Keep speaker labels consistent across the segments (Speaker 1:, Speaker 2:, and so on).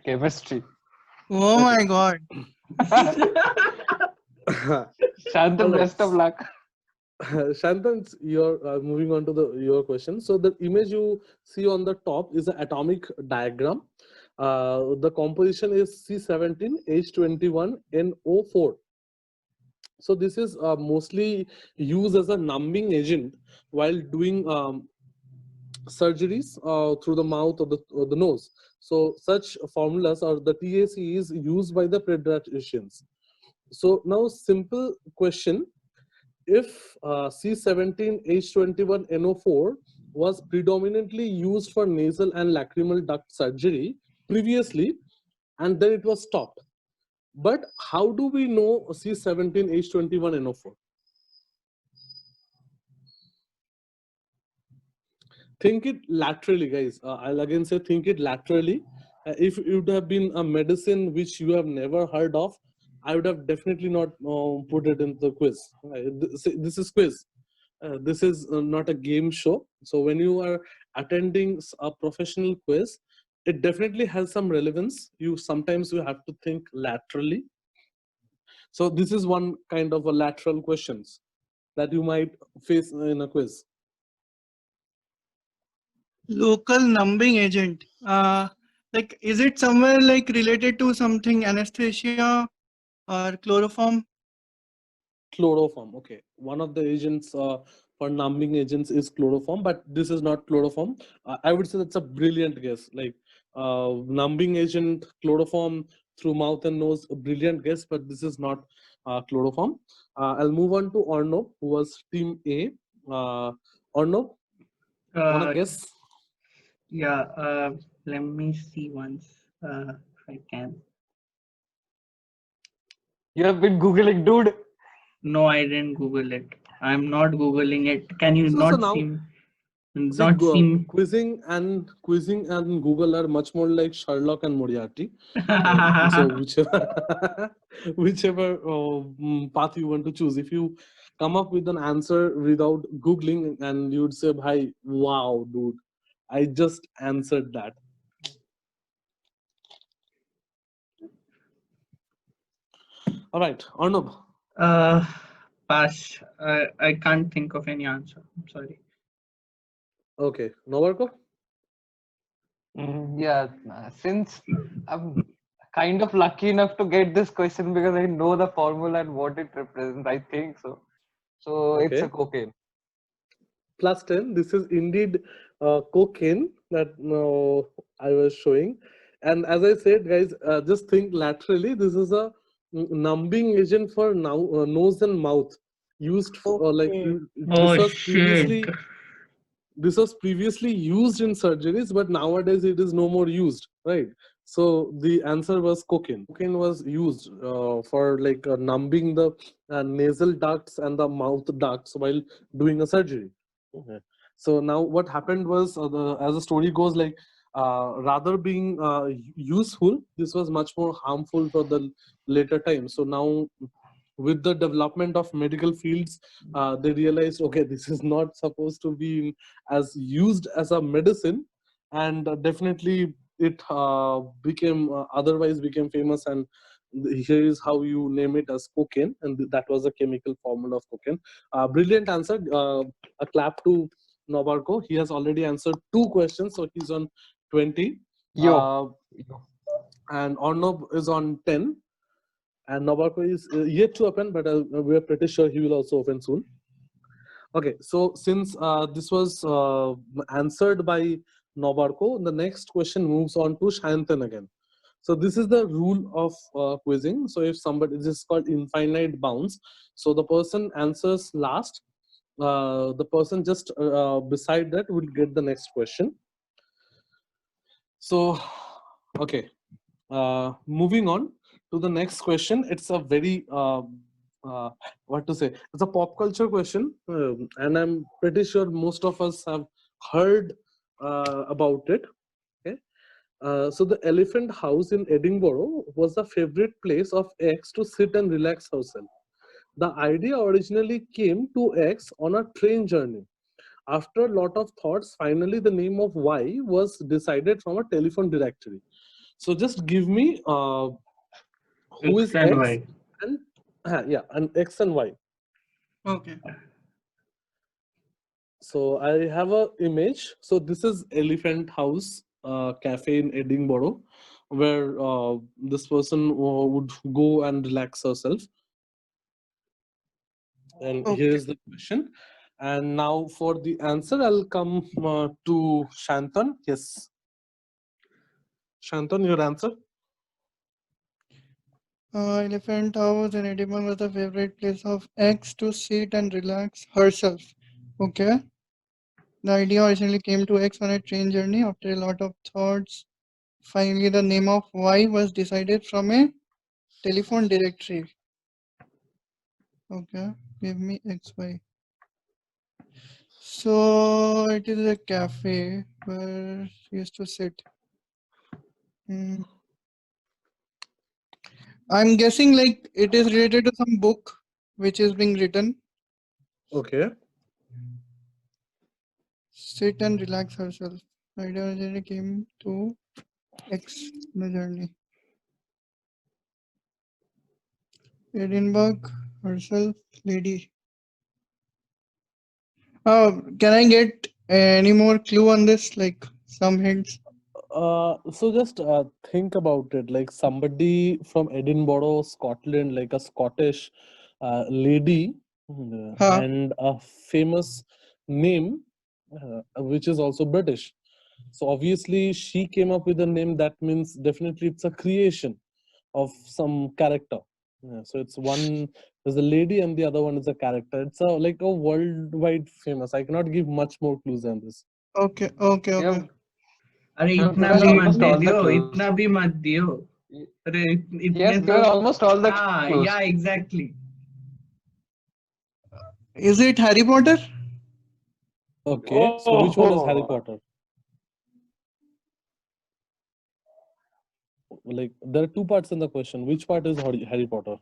Speaker 1: Chemistry.
Speaker 2: Oh my God.
Speaker 1: Shantan,
Speaker 3: Alright.
Speaker 1: best of luck.
Speaker 3: Shantan, you're moving on to your question. So the image you see on the top is an atomic diagram. The composition is C17H21NO4. So this is mostly used as a numbing agent while doing surgeries through the mouth or the nose. So such formulas or the TAC is used by the pediatricians. So now simple question, if C17H21NO4 was predominantly used for nasal and lacrimal duct surgery previously and then it was stopped, but how do we know C17H21NO4? Think it laterally, guys. I'll again say think it laterally. If it would have been a medicine which you have never heard of, I would have definitely not put it in the quiz. This is quiz. This is not a game show. So when you are attending a professional quiz, it definitely has some relevance. Sometimes you have to think laterally. So this is one kind of a lateral questions that you might face in a quiz.
Speaker 2: Local numbing agent. Like, is it somewhere like related to something anesthesia or chloroform?
Speaker 3: Chloroform. Okay, one of the agents for numbing agents is chloroform, but this is not chloroform. I would say that's a brilliant guess. Like numbing agent, chloroform through mouth and nose, a brilliant guess, but this is not chloroform. I'll move on to Arnav, who was team A. Arnav, wanna guess?
Speaker 4: Yeah, let me see once if I can.
Speaker 1: You have been Googling, dude.
Speaker 4: No, I didn't Google it. I'm not Googling it. Can you
Speaker 3: So
Speaker 4: not
Speaker 3: now,
Speaker 4: see?
Speaker 3: see,
Speaker 4: Not see?
Speaker 3: quizzing and Google are much more like Sherlock and Moriarty. So whichever path you want to choose, if you come up with an answer without googling and you'd say, "Bhai, wow, dude, I just answered that." All right, Arnab.
Speaker 4: Pass. I can't think of any answer. I'm sorry.
Speaker 3: Okay, Novarko.
Speaker 1: Yeah, since I'm kind of lucky enough to get this question because I know the formula and what it represents, I think so. So it's a
Speaker 3: Okay.
Speaker 1: cocaine.
Speaker 3: Plus 10. This is indeed cocaine that I was showing. And as I said, guys, just think laterally. This is a numbing agent for nose and mouth used for
Speaker 4: Oh
Speaker 3: this was
Speaker 4: shit.
Speaker 3: previously used in surgeries, but nowadays it is no more used, right? So the answer was cocaine. Cocaine was used for numbing the nasal ducts and the mouth ducts while doing a surgery. Okay. So now what happened was, as the story goes, rather being useful, this was much more harmful for the later time. So now with the development of medical fields, they realized, okay, this is not supposed to be as used as a medicine, and definitely it became otherwise became famous, and here is how you name it as cocaine, and that was a chemical formula of cocaine. Brilliant answer. A clap to Nobarko. He has already answered 2 questions, so he's on 20.
Speaker 1: Yo.
Speaker 3: And Arnab is on 10. And Nobarko is yet to open, but we are pretty sure he will also open soon. Okay, so since this was answered by Nobarko, the next question moves on to Shantan again. So this is the rule of quizzing. So if somebody, this is called infinite bounds. So the person answers last. The person just beside that will get the next question. So, okay, moving on to the next question. It's a very what to say, it's a pop culture question, and I'm pretty sure most of us have heard about it. Okay, so the Elephant House in Edinburgh was the favorite place of X to sit and relax herself. The idea originally came to X on a train journey. After a lot of thoughts, finally the name of Y was decided from a telephone directory. So just give me who
Speaker 4: X
Speaker 3: is
Speaker 4: and
Speaker 3: X
Speaker 4: Y.
Speaker 3: and yeah, and X and Y.
Speaker 2: Okay.
Speaker 3: So I have a image. So this is Elephant House Cafe in Edinburgh, where this person would go and relax herself. And here
Speaker 2: Okay.
Speaker 3: is the question. And now for the answer, I'll come to Shantan. Yes, Shantan, your answer.
Speaker 2: Elephant House in Edinburgh was the favorite place of X to sit and relax herself. Okay. The idea originally came to X on a train journey after a lot of thoughts. Finally, the name of Y was decided from a telephone directory. Okay. Give me XY. So it is a cafe where she used to sit. Hmm. I'm guessing like it is related to some book which is being written.
Speaker 3: Okay.
Speaker 2: Sit and relax herself. Idea originally came to X the journey. Edinburgh herself, lady. Can I get any more clue on this? Like some hints?
Speaker 3: So just think about it, like somebody from Edinburgh, Scotland, like a Scottish lady,
Speaker 2: Huh.
Speaker 3: and a famous name, which is also British. So obviously she came up with a name that means definitely it's a creation of some character. Yeah, so it's one, there's a lady and the other one is a character. It's a like a worldwide famous. I cannot give much more clues than this.
Speaker 2: Okay, okay,
Speaker 1: You
Speaker 2: okay.
Speaker 1: have,
Speaker 4: अरे
Speaker 1: you have
Speaker 4: इतना
Speaker 1: given
Speaker 4: भी मत
Speaker 1: almost
Speaker 4: they
Speaker 1: all the
Speaker 4: दियो,
Speaker 1: clues.
Speaker 4: इतना भी मत दियो. अरे
Speaker 1: He
Speaker 4: इतने
Speaker 1: has
Speaker 4: तो
Speaker 1: given almost all the
Speaker 4: हाँ,
Speaker 1: clues.
Speaker 4: yeah, exactly.
Speaker 2: Is it Harry Potter?
Speaker 3: Okay, so which one is Harry
Speaker 1: Oh,
Speaker 3: Potter? Like there are two parts in the question. Which part is Harry Potter?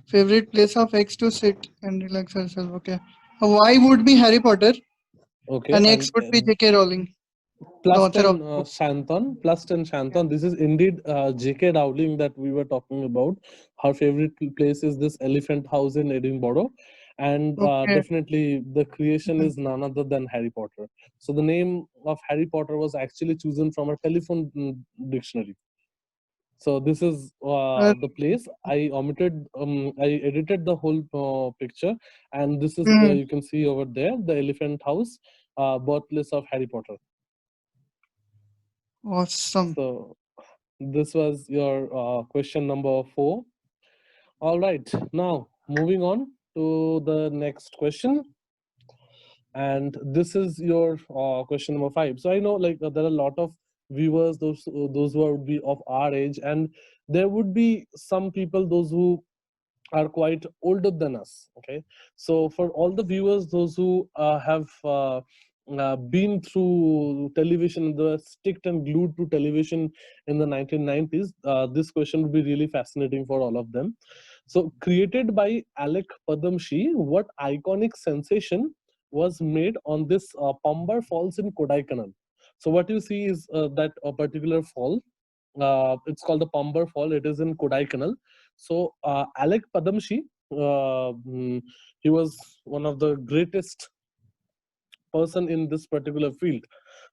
Speaker 2: Favorite place of X to sit and relax herself. Okay. Y would be Harry Potter
Speaker 3: Okay,
Speaker 2: and X
Speaker 3: and
Speaker 2: would be J.K. Rowling, the
Speaker 3: plus
Speaker 2: author of
Speaker 3: 10
Speaker 2: the book.
Speaker 3: Shantan, plus 10 Shantan. This is indeed J.K. Rowling that we were talking about. Her favorite place is this Elephant House in Edinburgh. And
Speaker 2: Okay.
Speaker 3: definitely the creation
Speaker 2: Mhm.
Speaker 3: is none other than Harry Potter. So the name of Harry Potter was actually chosen from a telephone dictionary. So this is the place. I omitted, I edited the whole picture, and this is
Speaker 2: Mhm.
Speaker 3: you can see over there the Elephant House, birthplace of Harry Potter.
Speaker 2: Awesome.
Speaker 3: So this was your question number 4. All right, now moving on to the next question, and this is your question number 5. So I know like there are a lot of viewers, those who would be of our age, and there would be some people those who are quite older than us. Okay, so for all the viewers, those who have been through television, the sticked and glued to television in the 1990s, this question would be really fascinating for all of them. So created by Alec Padamshi, what iconic sensation was made on this Pambar Falls in Kodaikanal? So what you see is that a particular fall, it's called the Pambar Fall. It is in Kodaikanal. So Alec Padamshi, he was one of the greatest person in this particular field.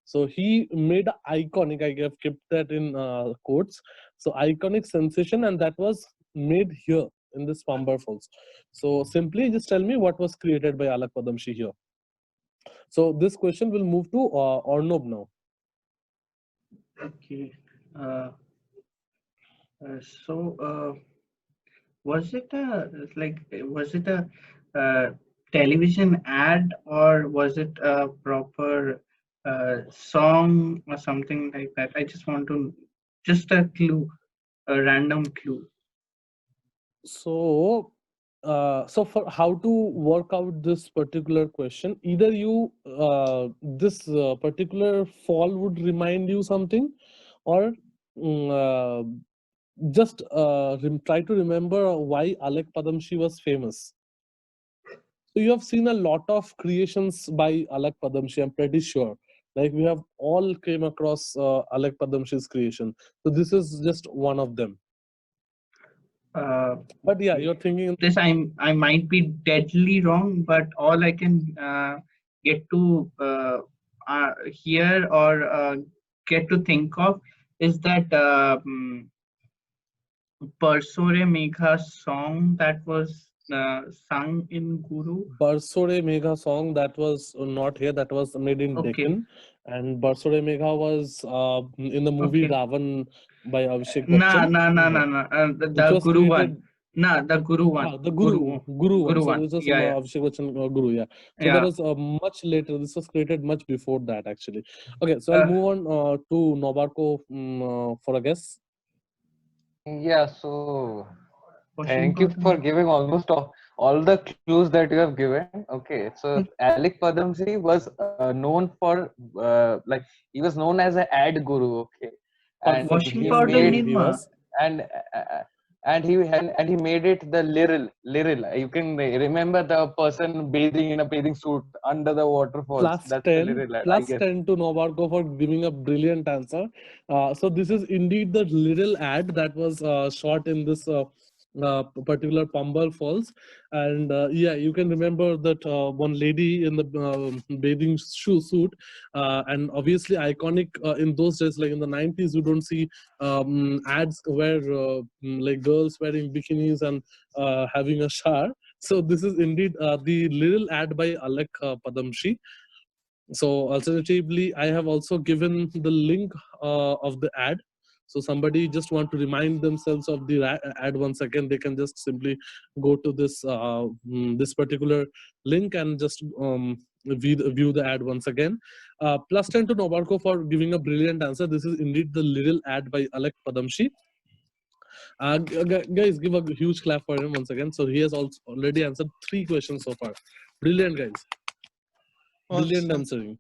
Speaker 3: So he made a iconic. I have kept that in quotes. So iconic sensation, and that was made here in this Pambar Falls. So simply just tell me what was created by Alec Padamshi here. So this question will move to Arnob now.
Speaker 4: Okay. Uh, so, was it a television ad, or was it a proper song or something like that? I just want to just a clue, a random clue.
Speaker 3: So, so for how to work out this particular question, either you this particular fall would remind you something, or mm, uh, just try to remember why Alec Padamshi was famous. So you have seen a lot of creations by Alec Padamshi, I'm pretty sure. Like we have all came across Alec Padamshi's creation. So this is just one of them.
Speaker 4: Uh,
Speaker 3: But yeah, you're thinking
Speaker 4: this I might be deadly wrong, but all I can get to hear or get to think of is that Barsore Megha song that was sung in Guru.
Speaker 3: Barsore Megha song that was not here, that was made in
Speaker 4: Okay.
Speaker 3: Deccan, and Barsore Megha was in the movie
Speaker 4: Okay.
Speaker 3: Ravan by Abhishek
Speaker 4: Nah,
Speaker 3: Bachchan.
Speaker 4: the
Speaker 3: Which was
Speaker 4: Guru one.
Speaker 3: created,
Speaker 4: Nah, the Guru one.
Speaker 3: the Guru one.
Speaker 4: Guru
Speaker 3: So
Speaker 4: one.
Speaker 3: this was
Speaker 4: Yeah, yeah.
Speaker 3: Abhishek Bachchan Guru, yeah. So
Speaker 4: Yeah.
Speaker 3: that was much later. This was created much before that, actually. Okay, so I'll move on to Nobarko for a guess.
Speaker 1: Yeah, so
Speaker 4: Question
Speaker 1: thank you
Speaker 4: for
Speaker 1: for
Speaker 4: them.
Speaker 1: giving almost all the clues that you have given. Okay, so Alec Padamsee was known for like he was known as an ad guru. Okay, and
Speaker 4: Washing
Speaker 1: he
Speaker 4: powder
Speaker 1: made
Speaker 3: He
Speaker 4: Nirma.
Speaker 3: was.
Speaker 1: and he made it the Liril. You can remember the person bathing in a bathing suit under the waterfalls.
Speaker 3: Plus
Speaker 1: That's
Speaker 3: 10,
Speaker 1: the Liril ad, I
Speaker 3: plus
Speaker 1: guess.
Speaker 3: 10 to Nobarko for giving a brilliant answer. So this is indeed the little ad that was shot in this particular Pambal Falls. And yeah, you can remember that one lady in the bathing suit. And obviously iconic in those days, like in the 90s, you don't see ads where like girls wearing bikinis and having a shower. So this is indeed the little ad by Alec Padamshi. So alternatively, I have also given the link of the ad. So somebody just want to remind themselves of the ad once again, they can just simply go to this this particular link and just view the ad once again. Plus 10 to Nobarko for giving a brilliant answer. This is indeed the little ad by Alec Padamshi. Guys, give a huge clap for him once again. So he has also already answered 3 questions so far. Brilliant, guys. Brilliant
Speaker 2: Awesome.
Speaker 3: answering.